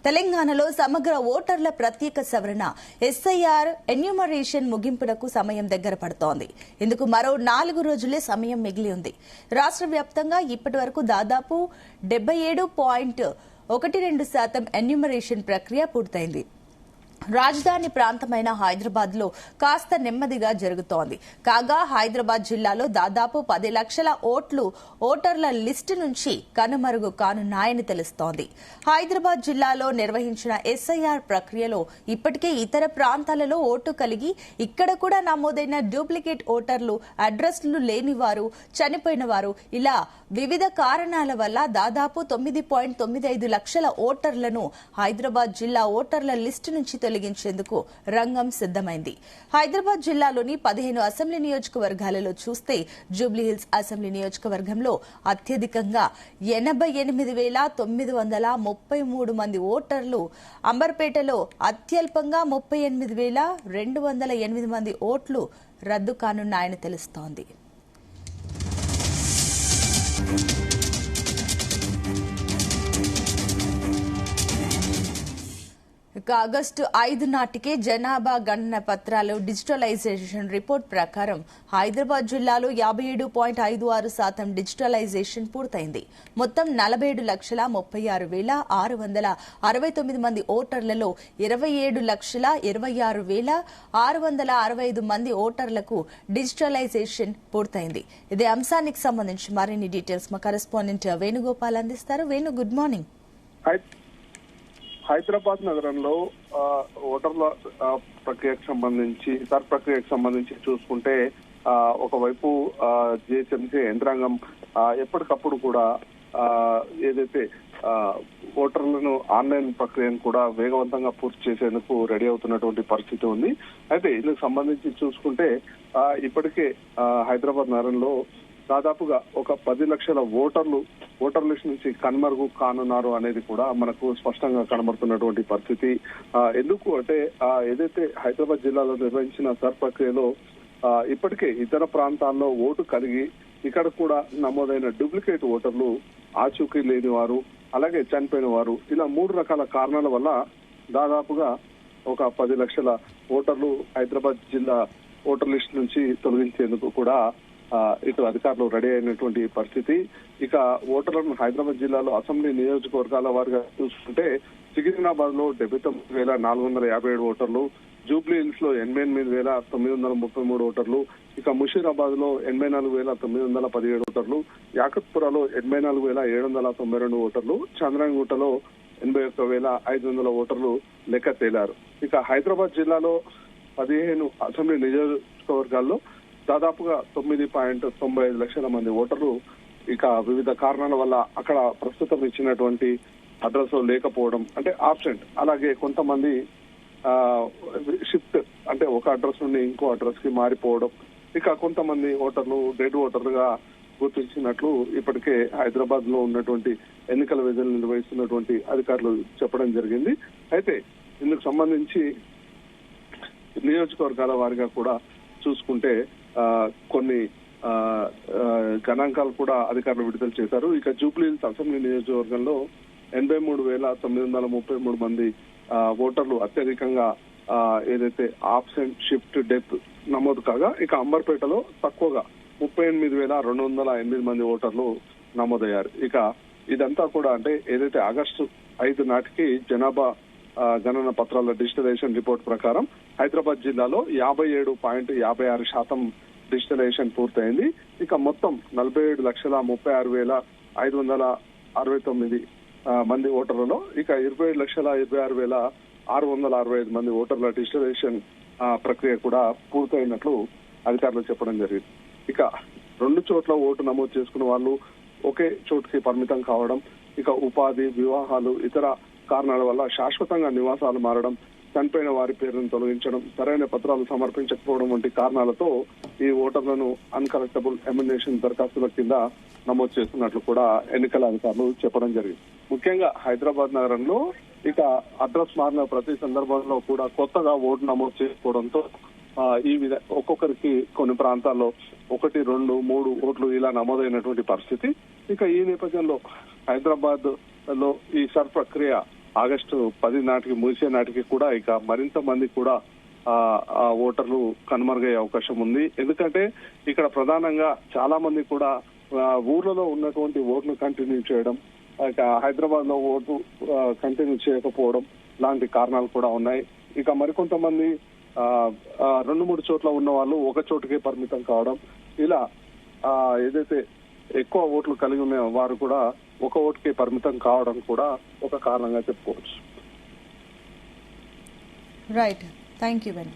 తెలంగాణలో సమగ్ర ఓటర్ల ప్రత్యేక సవరణ ఎస్ఐఆర్ ఎన్యూమరేషన్ ముగింపునకు సమయం దగ్గర పడుతోంది. ఇందుకు మరో 4 రోజులే సమయం మిగిలి ఉంది. రాష్ట్ర వ్యాప్తంగా ఇప్పటి వరకు దాదాపు 77.12% ఎన్యూమరేషన్ ప్రక్రియ పూర్తయింది. రాజధాని ప్రాంతమైన హైదరాబాద్ లో కాస్త నెమ్మదిగా జరుగుతోంది. కాగా హైదరాబాద్ జిల్లాలో దాదాపు 10 లక్షల ఓటర్ల లిస్టు నుంచి కనుమరుగు కానున్నాయని తెలుస్తోంది. హైదరాబాద్ జిల్లాలో నిర్వహించిన ఎస్ఐఆర్ ప్రక్రియలో ఇప్పటికే ఇతర ప్రాంతాలలో ఓటు కలిగి ఇక్కడ కూడా నమోదైన డూప్లికేట్ ఓటర్లు, అడ్రస్లు లేనివారు, చనిపోయిన వారు ఇలా వివిధ కారణాల వల్ల దాదాపు 9.95 లక్షల ఓటర్లను హైదరాబాద్ జిల్లా ఓటర్ల లిస్టు నుంచి తొలగించేందుకు రంగం సిద్దమైంది. హైదరాబాద్ జిల్లాలోని 15 అసెంబ్లీ నియోజకవర్గాలలో చూస్తే జూబ్లీహిల్స్ అసెంబ్లీ నియోజకవర్గంలో అత్యధికంగా 88,933 మంది ఓటర్లు, అంబర్పేటలో అత్యల్పంగా 38,208 మంది ఓట్లు రద్దు కానున్నాయని తెలుస్తోంది. ఆగస్టు 5 నాటికే జనాభా గణన పత్రాలు డిజిటలైజేషన్ రిపోర్ట్ ప్రకారం హైదరాబాద్ జిల్లాలో 57.56% డిజిటలైజేషన్ పూర్తయింది. మొత్తం 47,36,669 మంది ఓటర్లలో 27,26,665 మంది ఓటర్లకు డిజిటలైజేషన్ పూర్తయింది. ఇదే అంశానికి సంబంధించి మరిన్ని డీటెయిల్స్ మా కరెస్పాండెంట్ వేణుగోపాల్ అందిస్తారు. Venu, good morning. హైదరాబాద్ నగరంలో ఓటర్ల ప్రక్రియకు సంబంధించి చూసుకుంటే ఒకవైపు జిహెచ్ఎంసీ యంత్రాంగం ఎప్పటికప్పుడు కూడా ఏదైతే ఓటర్లను ఆన్లైన్ ప్రక్రియను కూడా వేగవంతంగా పూర్తి చేసేందుకు రెడీ అవుతున్నటువంటి పరిస్థితి ఉంది. అయితే ఇందుకు సంబంధించి చూసుకుంటే ఇప్పటికే హైదరాబాద్ నగరంలో దాదాపుగా ఒక 10 లక్షల ఓటర్ లిస్ట్ నుంచి కనుమరుగు కానున్నారు అనేది కూడా మనకు స్పష్టంగా కనబడుతున్నటువంటి పరిస్థితి. ఎందుకు అంటే ఏదైతే హైదరాబాద్ జిల్లాలో నిర్వహించిన సర్ ప్రక్రియలో ఇప్పటికే ఇతర ప్రాంతాల్లో ఓటు కలిగి ఇక్కడ కూడా నమోదైన డూప్లికేట్ ఓటర్లు, ఆచూకీ లేని వారు, అలాగే చనిపోయిన వారు, ఇలా 3 రకాల కారణాల వల్ల దాదాపుగా ఒక 10 లక్షల ఓటర్లు హైదరాబాద్ జిల్లా ఓటర్ లిస్ట్ నుంచి తొలగించేందుకు కూడా ఇటు అధికారులు రెడీ అయినటువంటి పరిస్థితి. ఇక ఓటర్లను హైదరాబాద్ జిల్లాలో అసెంబ్లీ నియోజకవర్గాల వారిగా చూసుకుంటే సికింద్రాబాద్ లో 79,457 ఓటర్లు, జూబ్లీహిల్స్ లో 88,933 ఓటర్లు, ఇక ముషీరాబాద్ లో 84,917 ఓటర్లు, యాకత్పురలో 84,792 ఓటర్లు, చంద్రంగుట్టలో 81,500 ఓటర్లు లెక్క తేలారు. ఇక హైదరాబాద్ జిల్లాలో 15 అసెంబ్లీ నియోజకవర్గాల్లో దాదాపుగా 9.95 లక్షల మంది ఓటర్లు ఇక వివిధ కారణాల వల్ల అక్కడ ప్రస్తుతం ఇచ్చినటువంటి అడ్రస్ లేకపోవడం, అంటే ఆబ్సెంట్, అలాగే కొంతమంది షిఫ్ట్ అంటే ఒక అడ్రస్ నుండి ఇంకో అడ్రస్ కి మారిపోవడం, ఇక కొంతమంది ఓటర్లు డెడ్ ఓటర్లుగా గుర్తించినట్లు ఇప్పటికే హైదరాబాద్ లో ఉన్నటువంటి ఎన్నికల విధులు నిర్వహిస్తున్నటువంటి అధికారులు చెప్పడం జరిగింది. అయితే ఇందుకు సంబంధించి నియోజకవర్గాల వారిగా కూడా చూసుకుంటే కొన్ని గణాంకాలు కూడా అధికారులు విడుదల చేశారు. ఇక జూబ్లీహిల్స్ అసెంబ్లీ నియోజకవర్గంలో 83,333 మంది ఓటర్లు అత్యధికంగా ఏదైతే ఆబ్సెంట్, షిఫ్ట్, డెత్ నమోదు కాగా, ఇక అంబర్పేటలో తక్కువగా 38,208 మంది ఓటర్లు నమోదయ్యారు. ఇక ఇదంతా కూడా అంటే ఏదైతే ఆగస్టు 5 నాటికి జనాభా గణన పత్రాల డిజిటలైజేషన్ రిపోర్ట్ ప్రకారం హైదరాబాద్ జిల్లాలో 57.56% డిజిటలైజేషన్ పూర్తయింది. ఇక మొత్తం 47,36,569 మంది ఓటర్లలో ఇక 27,26,665 మంది ఓటర్ల డిజిటలైజేషన్ ప్రక్రియ కూడా పూర్తయినట్లు అధికారులు చెప్పడం జరిగింది. ఇక 2 చోట్ల ఓటు నమోదు చేసుకున్న వాళ్ళు ఒకే చోటుకి పరిమితం కావడం, ఇక ఉపాధి, వివాహాలు, ఇతర కారణాల వల్ల శాశ్వతంగా నివాసాలు మారడం, చనిపోయిన వారి పేరును తొలగించడం, సరైన పత్రాలు సమర్పించకపోవడం వంటి కారణాలతో ఈ ఓటర్లను అన్కరెక్టబుల్ ఎమినేషన్ దరఖాస్తుల కింద నమోదు చేస్తున్నట్లు కూడా ఎన్నికల అధికారులు చెప్పడం జరిగింది. ముఖ్యంగా హైదరాబాద్ నగరంలో ఇక అడ్రస్ మారిన ప్రతి సందర్భంలో కూడా కొత్తగా ఓటు నమోదు చేసుకోవడంతో ఈ ఒక్కొక్కరికి కొన్ని ప్రాంతాల్లో 1, 2, 3 ఓట్లు ఇలా నమోదైనటువంటి పరిస్థితి. ఇక ఈ నేపథ్యంలో హైదరాబాద్ లో ఈ సర్ ప్రక్రియ ఆగస్టు 10 నాటికి ముగిసే నాటికి కూడా ఇక మరింత మంది కూడా ఆ ఓటర్లు కనుమరుగయ్యే అవకాశం ఉంది. ఎందుకంటే ఇక్కడ ప్రధానంగా చాలా మంది కూడా ఊర్లలో ఉన్నటువంటి ఓట్లు కంటిన్యూ చేయడం, ఇక హైదరాబాద్ లో ఓటు కంటిన్యూ చేయకపోవడం లాంటి కారణాలు కూడా ఉన్నాయి. ఇక మరికొంతమంది 2-3 చోట్ల ఉన్న వాళ్ళు ఒక చోటుకే పరిమితం కావడం, ఇలా ఏదైతే ఎక్కువ ఓట్లు కలిగి ఉన్న వారు కూడా ఒక ఓటుకే పరిమితం కావడం కూడా ఒక కారణంగా చెప్పుకోవచ్చు. Right, thank you very